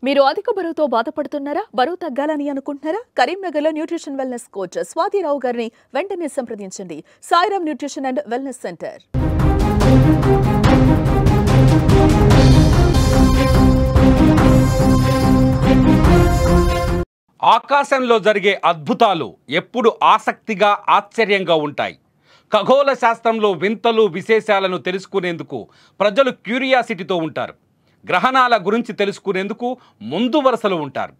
మీరు అధిక బరువుతో బాధపడుతున్నారా? బరువు తగ్గాలని అనుకుంటున్నారా? కరీంనగర్లో న్యూట్రిషన్ వెల్నెస్ కోచ్ స్వాతిరావు గారిని వెంటనే సంప్రదించండి. Sairam nutrition and wellness centre. ఆకాశంలో జరిగే అద్భుతాలు ఎప్పుడు ఆసక్తిగా ఆశ్చర్యంగా ఉంటాయి. ఖగోళ శాస్త్రంలో వింతలు విశేషాలను తెలుసుకునేందుకు ప్రజలు క్యూరియాసిటీతో ఉంటారు. గ్రహణాల గురించి తెలుసుకునేందుకు ముందు వరుసలో ఉంటారు.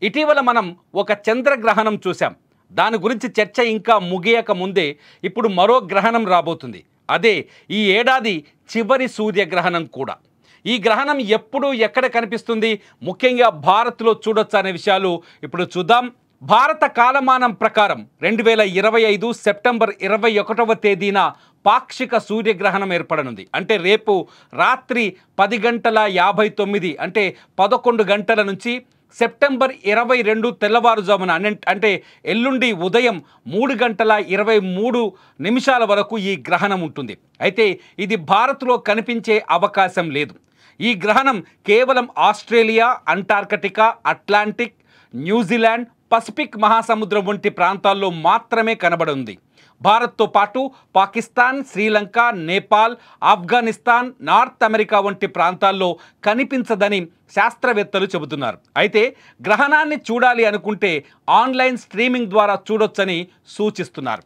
ఇటీవల మనం ఒక చంద్రగ్రహణం చూసాం. దాని గురించి చర్చ ఇంకా ముగియక ముందే ఇప్పుడు మరో గ్రహణం రాబోతుంది. అదే ఈ ఏడాది చివరి సూర్యగ్రహణం కూడా. ఈ గ్రహణం ఎప్పుడు ఎక్కడ కనిపిస్తుంది, ముఖ్యంగా భారత్లో చూడొచ్చు అనే విషయాలు ఇప్పుడు చూద్దాం. భారత కాలమానం ప్రకారం 2025 సెప్టెంబర్ 21వ తేదీన పాక్షిక సూర్యగ్రహణం ఏర్పడనుంది. అంటే రేపు రాత్రి 10:59 అంటే 11 గంటల నుంచి సెప్టెంబర్ 22 తెల్లవారుజామున అంటే ఎల్లుండి ఉదయం 3:23 వరకు ఈ గ్రహణం ఉంటుంది. అయితే ఇది భారత్లో కనిపించే అవకాశం లేదు. ఈ గ్రహణం కేవలం Australia, Antarctica, Atlantic, New Zealand, Pacific మహాసముద్రం వంటి ప్రాంతాల్లో మాత్రమే కనబడుతుంది. భారత్తో పాటు పాకిస్తాన్, శ్రీలంక, నేపాల్, ఆఫ్ఘనిస్తాన్, నార్త్ అమెరికా వంటి ప్రాంతాల్లో కనిపించదని శాస్త్రవేత్తలు చెబుతున్నారు. అయితే గ్రహణాన్ని చూడాలి అనుకుంటే ఆన్లైన్ స్ట్రీమింగ్ ద్వారా చూడొచ్చని సూచిస్తున్నారు.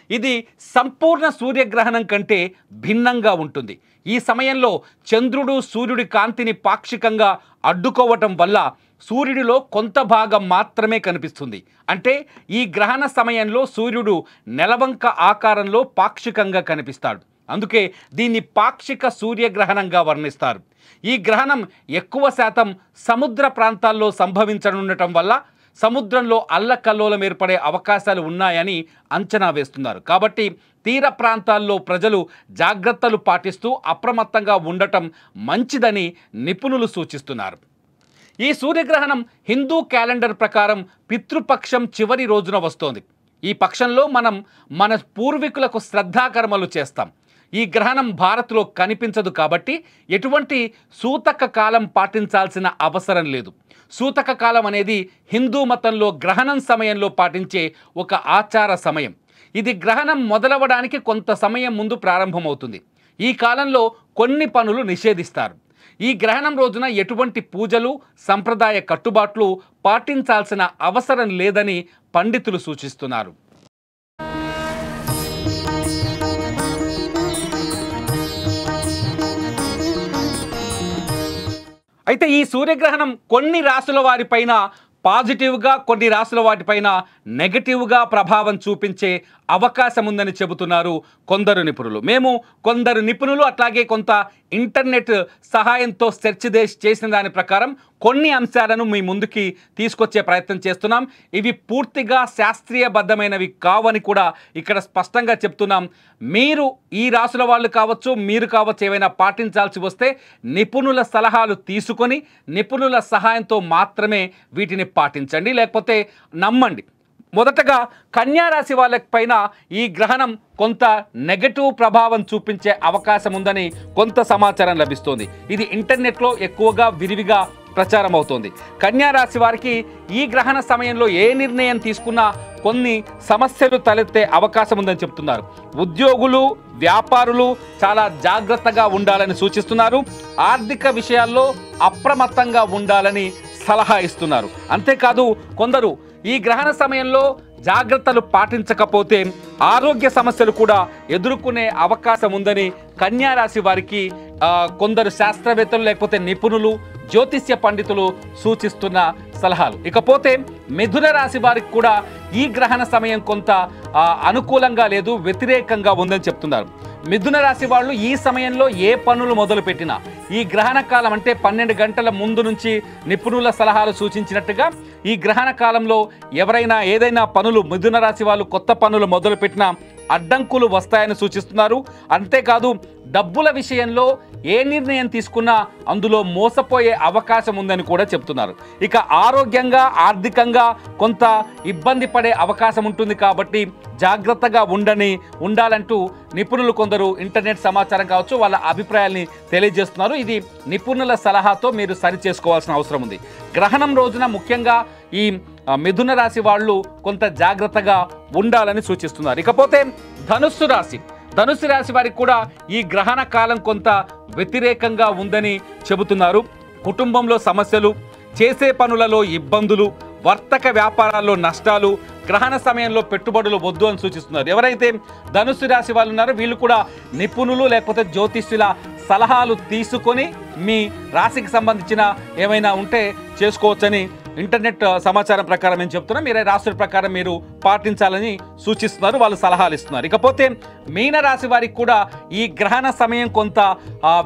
ఇది సంపూర్ణ సూర్యగ్రహణం కంటే భిన్నంగా ఉంటుంది. ఈ సమయంలో చంద్రుడు సూర్యుడి కాంతిని పాక్షికంగా అడ్డుకోవటం వల్ల సూర్యుడిలో కొంత భాగం మాత్రమే కనిపిస్తుంది. అంటే ఈ గ్రహణ సమయంలో సూర్యుడు నెలవంక ఆకారంలో పాక్షికంగా కనిపిస్తాడు. అందుకే దీన్ని పాక్షిక సూర్యగ్రహణంగా వర్ణిస్తారు. ఈ గ్రహణం ఎక్కువ శాతం సముద్ర ప్రాంతాల్లో సంభవించనుండటం వల్ల సముద్రంలో అల్లకల్లోలం ఏర్పడే అవకాశాలు ఉన్నాయని అంచనా వేస్తున్నారు. కాబట్టి తీర ప్రాంతాల్లో ప్రజలు జాగ్రత్తలు పాటిస్తూ అప్రమత్తంగా ఉండటం మంచిదని నిపుణులు సూచిస్తున్నారు. ఈ సూర్యగ్రహణం హిందూ క్యాలెండర్ ప్రకారం పితృపక్షం చివరి రోజున వస్తోంది. ఈ పక్షంలో మనం మన పూర్వీకులకు శ్రద్ధాకర్మలు చేస్తాం. ఈ గ్రహణం భారత్లో కనిపించదు కాబట్టి ఎటువంటి సూతక కాలం పాటించాల్సిన అవసరం లేదు. సూతక కాలం అనేది హిందూ మతంలో గ్రహణం సమయంలో పాటించే ఒక ఆచార సమయం. ఇది గ్రహణం మొదలవడానికి కొంత సమయం ముందు ప్రారంభమవుతుంది. ఈ కాలంలో కొన్ని పనులు నిషేధిస్తారు. ఈ గ్రహణం రోజున ఎటువంటి పూజలు, సంప్రదాయ కట్టుబాట్లు పాటించాల్సిన అవసరం లేదని పండితులు సూచిస్తున్నారు. అయితే ఈ సూర్యగ్రహణం కొన్ని రాశుల వారిపైన పాజిటివ్గా, కొన్ని రాశుల వాటిపైన నెగటివ్గా ప్రభావం చూపించే అవకాశం ఉందని చెబుతున్నారు కొందరు నిపుణులు. మేము కొందరు నిపుణులు అట్లాగే కొంత ఇంటర్నెట్ సహాయంతో సెర్చ్ చేసిన దాని ప్రకారం కొన్ని అంశాలను మీ ముందుకి తీసుకొచ్చే ప్రయత్నం చేస్తున్నాం. ఇవి పూర్తిగా శాస్త్రీయబద్ధమైనవి కావని కూడా ఇక్కడ స్పష్టంగా చెప్తున్నాం. మీరు ఈ రాశుల వాళ్ళు కావచ్చు, మీరు కావచ్చు, ఏవైనా పాటించాల్సి వస్తే నిపుణుల సలహాలు తీసుకొని నిపుణుల సహాయంతో మాత్రమే వీటిని పాటించండి, లేకపోతే నమ్మండి. మొదటగా కన్యా రాశి వాళ్ళపైన ఈ గ్రహణం కొంత నెగటివ్ ప్రభావం చూపించే అవకాశం ఉందని కొంత సమాచారం లభిస్తోంది. ఇది ఇంటర్నెట్లో ఎక్కువగా విరివిగా ప్రచారం అవుతోంది. కన్యా రాశి వారికి ఈ గ్రహణ సమయంలో ఏ నిర్ణయం తీసుకున్నా కొన్ని సమస్యలు తలెత్తే అవకాశం ఉందని చెప్తున్నారు. ఉద్యోగులు, వ్యాపారులు చాలా జాగ్రత్తగా ఉండాలని సూచిస్తున్నారు. ఆర్థిక విషయాల్లో అప్రమత్తంగా ఉండాలని సలహా ఇస్తున్నారు. అంతేకాదు కొందరు ఈ గ్రహణ సమయంలో జాగ్రత్తలు పాటించకపోతే ఆరోగ్య సమస్యలు కూడా ఎదుర్కొనే అవకాశం ఉందని కన్యా రాశి వారికి కొందరు శాస్త్రవేత్తలు లేకపోతే నిపుణులు, జ్యోతిష్య పండితులు సూచిస్తున్న సలహాలు. ఇకపోతే మిథున రాశి వారికి కూడా ఈ గ్రహణ సమయం కొంత అనుకూలంగా లేదు, వ్యతిరేకంగా ఉందని చెప్తున్నారు. మిథున రాశి వాళ్ళు ఈ సమయంలో ఏ పనులు మొదలుపెట్టినా ఈ గ్రహణ కాలం అంటే 12 గంటల ముందు నుంచి నిపుణుల సలహాలు సూచించినట్టుగా ఈ గ్రహణ కాలంలో ఎవరైనా ఏదైనా పనులు, మిథున రాశి వాళ్ళు కొత్త పనులు మొదలుపెట్టినా అడ్డంకులు వస్తాయని సూచిస్తున్నారు. అంతేకాదు డబ్బుల విషయంలో ఏ నిర్ణయం తీసుకున్నా అందులో మోసపోయే అవకాశం ఉందని కూడా చెప్తున్నారు. ఇక ఆరోగ్యంగా ఆర్థికంగా కొంత ఇబ్బంది పడే అవకాశం ఉంటుంది కాబట్టి జాగ్రత్తగా ఉండాలంటూ నిపుణులు కొందరు ఇంటర్నెట్ సమాచారం కావచ్చు వాళ్ళ అభిప్రాయాల్ని తెలియజేస్తున్నారు. ఇది నిపుణుల సలహాతో మీరు సరి చేసుకోవాల్సిన అవసరం ఉంది. గ్రహణం రోజున ముఖ్యంగా ఈ మిథున రాశి వాళ్ళు కొంత జాగ్రత్తగా ఉండాలని సూచిస్తున్నారు. ఇకపోతే ధనుస్సు రాశి వారికి కూడా ఈ గ్రహణ కాలం కొంత వ్యతిరేకంగా ఉందని చెబుతున్నారు. కుటుంబంలో సమస్యలు, చేసే పనులలో ఇబ్బందులు, వర్తక వ్యాపారాల్లో నష్టాలు, గ్రహణ సమయంలో పెట్టుబడులు వద్దు అని సూచిస్తున్నారు. ఎవరైతే ధనుస్సు రాశి వాళ్ళు ఉన్నారో వీళ్ళు కూడా నిపుణులు లేకపోతే జ్యోతిష్యుల సలహాలు తీసుకొని మీ రాశికి సంబంధించిన ఏమైనా ఉంటే చేసుకోవచ్చని ఇంటర్నెట్ సమాచారం ప్రకారం ఏం చెప్తున్నా మీరే రాశుల ప్రకారం మీరు పాటించాలని సూచిస్తున్నారు, వాళ్ళు సలహాలు ఇస్తున్నారు. ఇకపోతే మీన రాశి వారికి కూడా ఈ గ్రహణ సమయం కొంత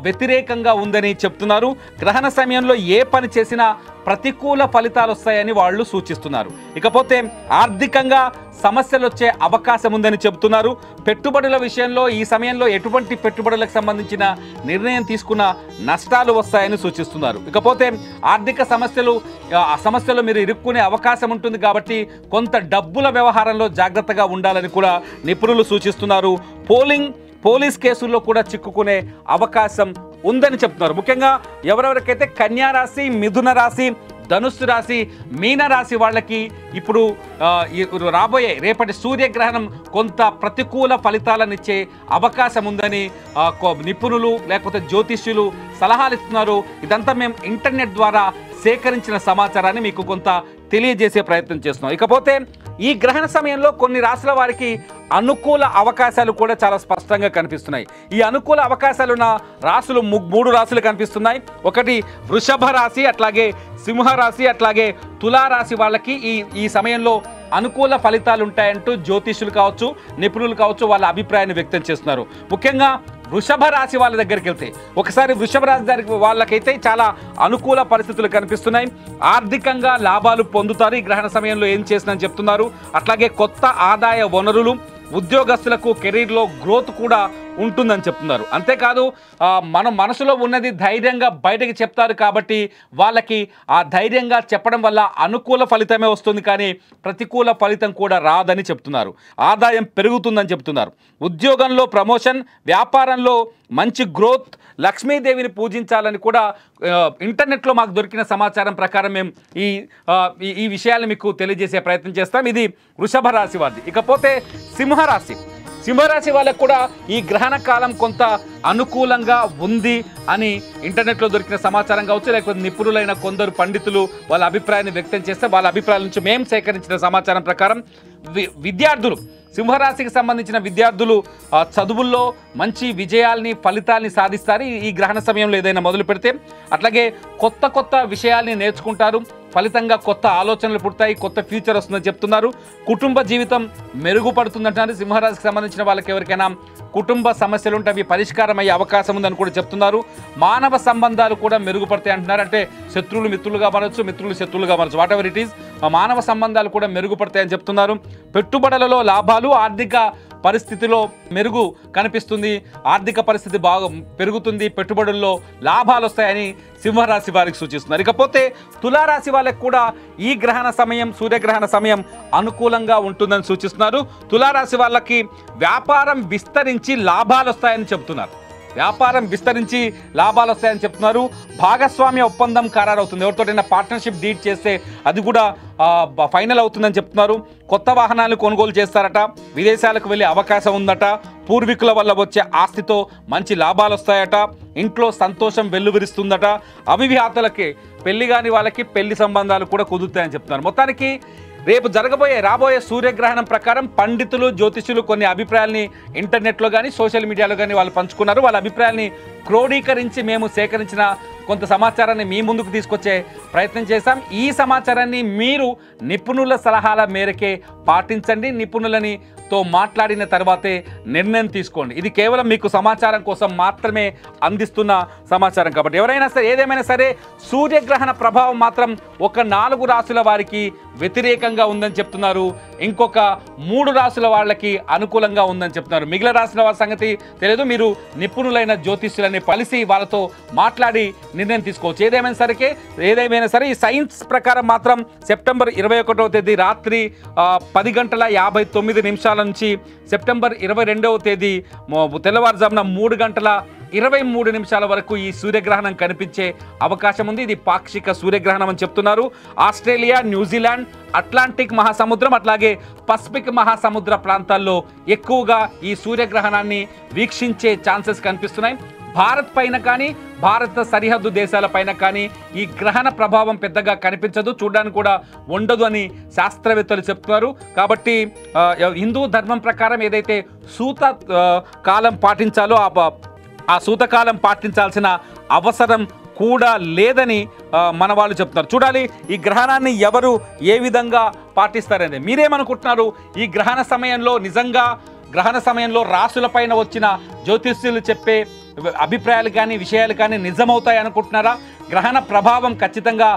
వ్యతిరేకంగా ఉందని చెప్తున్నారు. గ్రహణ సమయంలో ఏ పని చేసినా ప్రతికూల ఫలితాలు వస్తాయని వాళ్ళు సూచిస్తున్నారు. ఇకపోతే ఆర్థికంగా సమస్యలు వచ్చే అవకాశం ఉందని చెబుతున్నారు. పెట్టుబడుల విషయంలో ఈ సమయంలో ఎటువంటి పెట్టుబడులకు సంబంధించిన నిర్ణయం తీసుకున్న నష్టాలు వస్తాయని సూచిస్తున్నారు. ఇకపోతే ఆర్థిక సమస్యలు మీరు ఇరుక్కునే అవకాశం ఉంటుంది కాబట్టి కొంత డబ్బుల వ్యవహారంలో జాగ్రత్తగా ఉండాలని కూడా నిపుణులు సూచిస్తున్నారు. పోలీస్ కేసుల్లో కూడా చిక్కుకునే అవకాశం ఉందని చెప్తున్నారు. ముఖ్యంగా ఎవరెవరికైతే కన్యా రాశి, మిథున రాశి, ధనుస్సు రాశి, మీన రాశి వాళ్ళకి ఇప్పుడు రాబోయే రేపటి సూర్యగ్రహణం కొంత ప్రతికూల ఫలితాలను ఇచ్చే అవకాశం ఉందని నిపుణులు లేకపోతే జ్యోతిష్యులు సలహాలు ఇస్తున్నారు. ఇదంతా మేము ఇంటర్నెట్ ద్వారా సేకరించిన సమాచారాన్ని మీకు కొంత తెలియజేసే ప్రయత్నం చేస్తున్నాం. ఇకపోతే ఈ గ్రహణ సమయంలో కొన్ని రాశుల వారికి అనుకూల అవకాశాలు కూడా చాలా స్పష్టంగా కనిపిస్తున్నాయి. ఈ అనుకూల అవకాశాలున్న రాశులు 3 రాశులు కనిపిస్తున్నాయి. ఒకటి వృషభ రాశి, అట్లాగే సింహరాశి, అట్లాగే తులారాశి వాళ్ళకి ఈ సమయంలో అనుకూల ఫలితాలు ఉంటాయంటూ జ్యోతిష్యులు కావచ్చు, నిపుణులు కావచ్చు వాళ్ళ అభిప్రాయాన్ని వ్యక్తం చేస్తున్నారు. ముఖ్యంగా వృషభ రాశి వాళ్ళ దగ్గరికి వెళ్తే ఒకసారి వృషభ రాశి వాళ్ళకైతే చాలా అనుకూల పరిస్థితులు కనిపిస్తున్నాయి. ఆర్థికంగా లాభాలు పొందుతారు ఈ గ్రహణ సమయంలో ఏం చేసినని చెప్తున్నారు. అట్లాగే కొత్త ఆదాయ వనరులు, ఉద్యోగస్తులకు కెరీర్లో గ్రోత్ కూడా ఉంటుందని చెప్తున్నారు. అంతేకాదు మన మనసులో ఉన్నది ధైర్యంగా బయటకి చెప్తారు కాబట్టి వాళ్ళకి ఆ ధైర్యంగా చెప్పడం వల్ల అనుకూల ఫలితమే వస్తుంది కానీ ప్రతికూల ఫలితం కూడా రాదని చెప్తున్నారు. ఆదాయం పెరుగుతుందని చెప్తున్నారు. ఉద్యోగంలో ప్రమోషన్, వ్యాపారంలో మంచి గ్రోత్, లక్ష్మీదేవిని పూజించాలని కూడా ఇంటర్నెట్లో మాకు దొరికిన సమాచారం ప్రకారం మేము ఈ విషయాలను మీకు తెలియజేసే ప్రయత్నం చేస్తాం. ఇది వృషభ రాశి వారిది. ఇకపోతే సింహరాశి వాళ్ళకు కూడా ఈ గ్రహణ కాలం కొంత అనుకూలంగా ఉంది అని ఇంటర్నెట్లో దొరికిన సమాచారం కావచ్చు, లేకపోతే నిపుణులైన కొందరు పండితులు వాళ్ళ అభిప్రాయాన్ని వ్యక్తం చేస్తే వాళ్ళ అభిప్రాయాల నుంచి మేము సేకరించిన సమాచారం ప్రకారం విద్యార్థులు, సింహరాశికి సంబంధించిన విద్యార్థులు చదువుల్లో మంచి విజయాల్ని ఫలితాల్ని సాధిస్తారు ఈ గ్రహణ సమయంలో ఏదైనా మొదలు పెడితే. అట్లాగే కొత్త విషయాల్ని నేర్చుకుంటారు, ఫలితంగా కొత్త ఆలోచనలు పుడతాయి, కొత్త ఫ్యూచర్ వస్తుందని చెప్తున్నారు. కుటుంబ జీవితం మెరుగుపడుతుందంటున్నారు. సింహరాశికి సంబంధించిన వాళ్ళకి ఎవరికైనా కుటుంబ సమస్యలు ఉంటే అవి పరిష్కారం అయ్యే అవకాశం ఉందని కూడా చెప్తున్నారు. మానవ సంబంధాలు కూడా మెరుగుపడతాయి అంటున్నారు. అంటే శత్రువులు మిత్రులుగా మారచ్చు, మిత్రులు శత్రువులుగా మారచ్చు, వాట్ ఎవర్ ఇట్ ఈస్, మానవ సంబంధాలు కూడా మెరుగుపడతాయని చెప్తున్నారు. పెట్టుబడులలో లాభాలు, ఆర్థిక పరిస్థితిలో మెరుగు కనిపిస్తుంది, ఆర్థిక పరిస్థితి బాగా పెరుగుతుంది, పెట్టుబడుల్లో లాభాలు వస్తాయని సింహరాశి వారికి సూచిస్తున్నారు. ఇకపోతే తులారాశి వాళ్ళకి కూడా ఈ గ్రహణ సమయం, సూర్యగ్రహణ సమయం అనుకూలంగా ఉంటుందని సూచిస్తున్నారు. తులారాశి వాళ్ళకి వ్యాపారం విస్తరించి లాభాలు వస్తాయని చెప్తున్నారు. భాగస్వామ్య ఒప్పందం ఖరారవుతుంది. ఎవరితోటైనా పార్ట్నర్షిప్ డీడ్ చేస్తే అది కూడా ఫైనల్ అవుతుందని చెప్తున్నారు. కొత్త వాహనాలు కొనుగోలు చేస్తారట, విదేశాలకు వెళ్ళే అవకాశం ఉందట, పూర్వీకుల వల్ల వచ్చే ఆస్తితో మంచి లాభాలు వస్తాయట, ఇంట్లో సంతోషం వెల్లువిరుస్తుందట, అవివాహితులకి పెళ్లి కాని వాళ్ళకి పెళ్లి సంబంధాలు కూడా కుదురుతాయని చెప్తున్నారు. మొత్తానికి రేపు రాబోయే సూర్యగ్రహణం ప్రకారం పండితులు, జ్యోతిష్యులు కొన్ని అభిప్రాయాల్ని ఇంటర్నెట్లో కానీ సోషల్ మీడియాలో కానీ వాళ్ళు పంచుకున్నారు. వాళ్ళ అభిప్రాయాల్ని క్రోడీకరించి మేము సేకరించిన కొంత సమాచారాన్ని మీ ముందుకు తీసుకొచ్చే ప్రయత్నం చేశాం. ఈ సమాచారాన్ని మీరు నిపుణుల సలహాల మేరకే పాటించండి. నిపుణులతో మాట్లాడిన తర్వాతే నిర్ణయం తీసుకోండి. ఇది కేవలం మీకు సమాచారం కోసం మాత్రమే అందిస్తున్న సమాచారం కాబట్టి ఎవరైనా సరే ఏదేమైనా సరే సూర్యగ్రహణ ప్రభావం మాత్రం ఒక 4 రాశుల వారికి వ్యతిరేకంగా ఉందని చెప్తున్నారు. ఇంకొక 3 రాశుల వాళ్ళకి అనుకూలంగా ఉందని చెప్తున్నారు. మిగిలిన రాశుల వారి సంగతి తెలియదు. మీరు నిపుణులైన జ్యోతిష్యులని కలిసి వాళ్ళతో మాట్లాడి నిర్ణయం తీసుకోవచ్చు. ఏదేమైనా సరే ఈ సైన్స్ ప్రకారం మాత్రం సెప్టెంబర్ 21వ తేదీ రాత్రి 10:59 నుంచి సెప్టెంబర్ 22వ తేదీ తెల్లవారుజామున 3:23 వరకు ఈ సూర్యగ్రహణం కనిపించే అవకాశం ఉంది. ఇది పాక్షిక సూర్యగ్రహణం అని చెప్తున్నారు. ఆస్ట్రేలియా, న్యూజిలాండ్, అట్లాంటిక్ మహాసముద్రం అట్లాగే పసిఫిక్ మహాసముద్ర ప్రాంతాల్లో ఎక్కువగా ఈ సూర్యగ్రహణాన్ని వీక్షించే ఛాన్సెస్ కనిపిస్తున్నాయి. భారత్ పైన కానీ భారత సరిహద్దు దేశాల పైన కానీ ఈ గ్రహణ ప్రభావం పెద్దగా కనిపించదు, చూడడానికి కూడా ఉండదు అని శాస్త్రవేత్తలు చెప్తున్నారు. కాబట్టి హిందూ ధర్మం ప్రకారం ఏదైతే సూత కాలం పాటించాలో ఆ సూతకాలం పాటించాల్సిన అవసరం కూడా లేదని మన వాళ్ళు చెప్తున్నారు. చూడాలి ఈ గ్రహణాన్ని ఎవరు ఏ విధంగా పాటిస్తారనేది. మీరేమనుకుంటున్నారు? ఈ గ్రహణ సమయంలో నిజంగా గ్రహణ సమయంలో రాశులపైన వచ్చిన జ్యోతిష్యులు చెప్పే అభిప్రాయాలు కానీ విషయాలు కానీ నిజమవుతాయి అనుకుంటున్నారా? గ్రహణ ప్రభావం ఖచ్చితంగా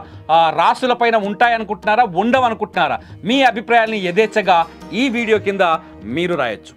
రాశులపైన ఉంటాయనుకుంటున్నారా, ఉండవనుకుంటున్నారా? మీ అభిప్రాయాల్ని యథేచ్ఛగా ఈ వీడియో కింద మీరు రాయొచ్చు.